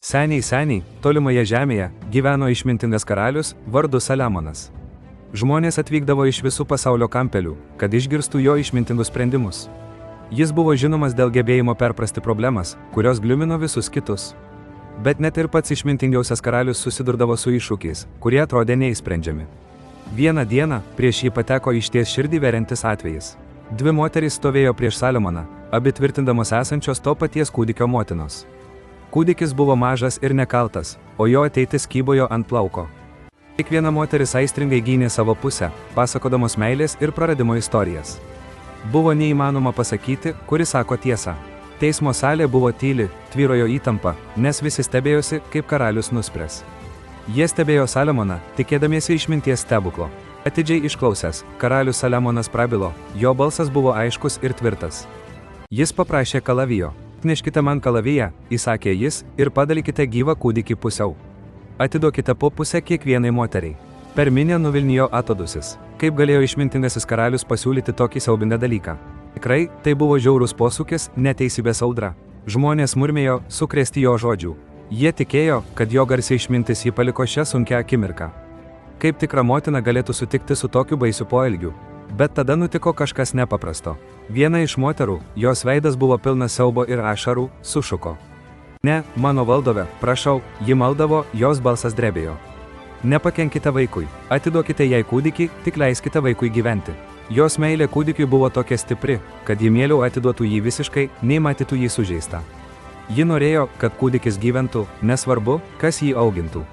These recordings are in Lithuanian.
Seniai, tolimoje žemėje, gyveno išmintingas karalius, vardu Saliamonas. Žmonės atvykdavo iš visų pasaulio kampelių, kad išgirstų jo išmintingus sprendimus. Jis buvo žinomas dėl gebėjimo perprasti problemas, kurios gliumino visus kitus. Bet net ir pats išmintingiausias karalius susidurdavo su iššūkiais, kurie atrodė neįsprendžiami. Vieną dieną prieš jį pateko išties širdį veriantis atvejis. Dvi moterys stovėjo prieš Saliamoną, abi tvirtindamos esančios to paties kūdikio motinos. Kūdikis buvo mažas ir nekaltas, o jo ateitis kybojo ant plauko. Kiekviena moteris aistringai gynė savo pusę, pasakodamos meilės ir praradimo istorijas. Buvo neįmanoma pasakyti, kuris sako tiesą. Teismo salė buvo tyli, tvyrojo įtampa, nes visi stebėjosi, kaip karalius nuspręs. Jie stebėjo Saliamoną, tikėdamiesi išminties stebuklo. Atidžiai išklausęs, karalius Saliamonas prabilo, jo balsas buvo aiškus ir tvirtas. Jis paprašė kalavijo. Neškite man kalaviją, įsakė jis, ir padalykite gyvą kūdikį pusiau. Atiduokite po pusę kiekvienai moteriai. Per minią nuvilnijo atodusis. Kaip galėjo išmintingasis karalius pasiūlyti tokį siaubingą dalyką? Tikrai, tai buvo žiaurus posūkis, neteisybės audra. Žmonės murmėjo, sukrėsti jo žodžių. Jie tikėjo, kad jo garsiai išmintis jį paliko šią sunkią akimirką. Kaip tikra motina galėtų sutikti su tokiu baisiu poelgiu? Bet tada nutiko kažkas nepaprasto. Viena iš moterų, jos veidas buvo pilnas siaubo ir ašarų, sušuko. Ne, mano valdove, prašau, ji maldavo, jos balsas drebėjo. Nepakenkite vaikui, atiduokite jai kūdikį, tik leiskite vaikui gyventi. Jos meilė kūdikiui buvo tokia stipri, kad ji mieliau atiduotų jį visiškai, nei matytų jį sužeistą. Ji norėjo, kad kūdikis gyventų, nesvarbu, kas jį augintų.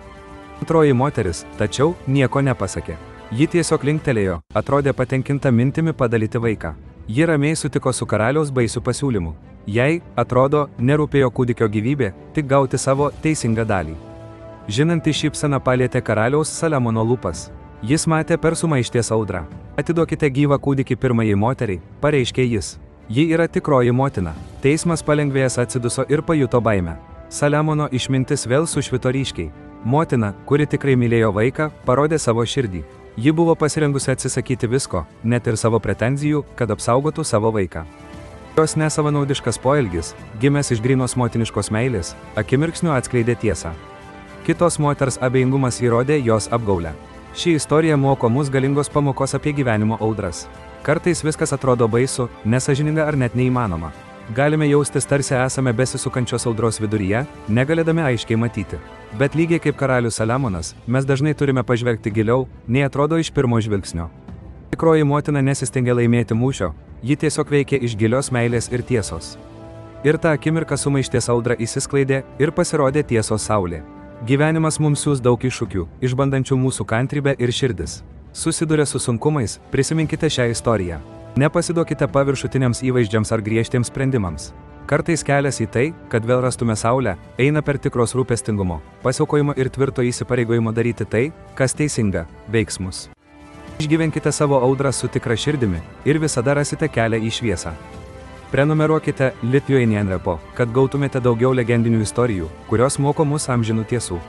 Antroji moteris, tačiau, nieko nepasakė. Ji tiesiog linktelėjo, atrodė patenkinta mintimi padalyti vaiką. Ji ramiai sutiko su karaliaus baisiu pasiūlymu. Jai, atrodo, nerūpėjo kūdikio gyvybė, tik gauti savo teisingą dalį. Žinanti šypsena palietė karaliaus Saliamono lūpas. Jis matė per sumaišties audrą. Atiduokite gyvą kūdikį pirmajai moteriai, pareiškė jis. Ji yra tikroji motina. Teismas palengvėjęs atsiduso ir pajuto baimę. Saliamono išmintis vėl sušvito ryškiai. Motina, kuri tikrai mylėjo vaiką, parodė savo širdį. Ji buvo pasirengusi atsisakyti visko, net ir savo pretenzijų, kad apsaugotų savo vaiką. Jos nesavanaudiškas poelgis, gimęs iš grynos motiniškos meilės, akimirksniu atskleidė tiesą. Kitos moters abejingumas įrodė jos apgaulę. Ši istorija moko mus galingos pamokos apie gyvenimo audras. Kartais viskas atrodo baisu, nesąžininga ar net neįmanoma. Galime jaustis tarsi esame besisukančios audros viduryje, negalėdami aiškiai matyti. Bet lygiai kaip karalius Saliamonas, mes dažnai turime pažvelgti giliau, nei atrodo iš pirmo žvilgsnio. Tikroji motina nesistengė laimėti mūšio, ji tiesiog veikė iš gilios meilės ir tiesos. Ir tą akimirką sumaišties audra įsisklaidė ir pasirodė tiesos saulė. Gyvenimas mums siūs daug iššūkių, išbandančių mūsų kantrybę ir širdis. Susidūrę su sunkumais, prisiminkite šią istoriją. Nepasiduokite paviršutiniams įvaizdžiams ar griežtiems sprendimams. Kartais kelias į tai, kad vėl rastume saulę, eina per tikros rūpestingumo, pasiaukojimo ir tvirto įsipareigojimo daryti tai, kas teisinga, veiksmus. Išgyvenkite savo audrą su tikra širdimi ir visada rasite kelią į šviesą. Prenumeruokite Lithuanian Repo, kad gautumėte daugiau legendinių istorijų, kurios moko mus amžinų tiesų.